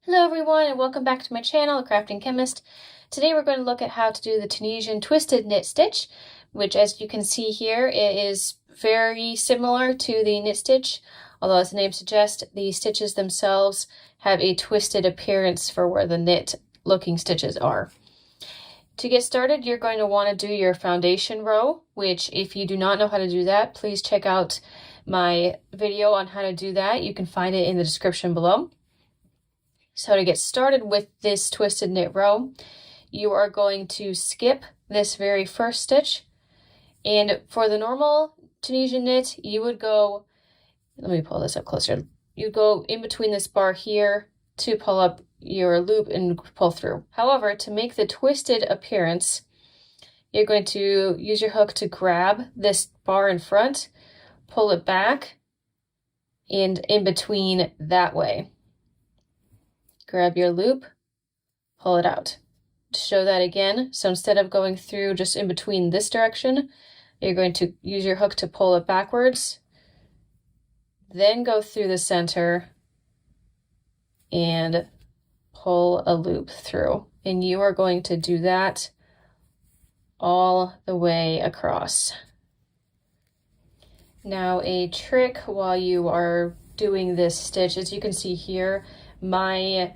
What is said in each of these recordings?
Hello everyone and welcome back to my channel, The Crafting Chemist. Today we're going to look at how to do the Tunisian twisted knit stitch, which as you can see here, it is very similar to the knit stitch, although as the name suggests, the stitches themselves have a twisted appearance for where the knit looking stitches are. To get started, you're going to want to do your foundation row, which if you do not know how to do that, please check out my video on how to do that. You can find it in the description below. So to get started with this twisted knit row, you are going to skip this very first stitch. And for the normal Tunisian knit, you would go, let me pull this up closer. You go in between this bar here to pull up your loop and pull through. However, to make the twisted appearance, you're going to use your hook to grab this bar in front, pull it back, and in between that way. Grab your loop, pull it out. To show that again, so instead of going through just in between this direction, you're going to use your hook to pull it backwards, then go through the center and pull a loop through. And you are going to do that all the way across. Now a trick while you are doing this stitch, as you can see here, my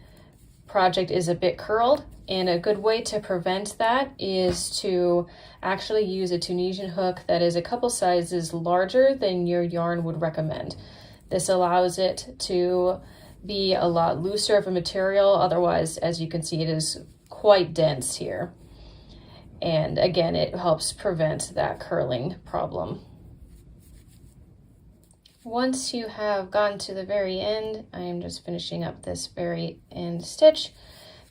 project is a bit curled, and a good way to prevent that is to actually use a Tunisian hook that is a couple sizes larger than your yarn would recommend. This allows it to be a lot looser of a material. Otherwise, as you can see, it is quite dense here. And again, it helps prevent that curling problem. Once you have gotten to the very end, I am just finishing up this very end stitch.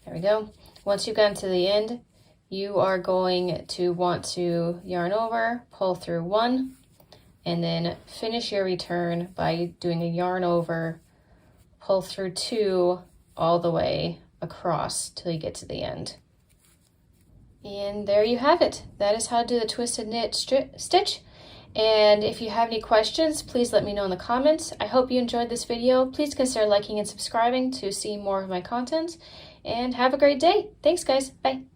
There we go. Once you've gotten to the end, you are going to want to yarn over, pull through one, and then finish your return by doing a yarn over, pull through two, all the way across till you get to the end. And there you have it. That is how to do the twisted knit stitch. And if you have any questions, please let me know in the comments. I hope you enjoyed this video. Please consider liking and subscribing to see more of my content. And have a great day. Thanks, guys. Bye.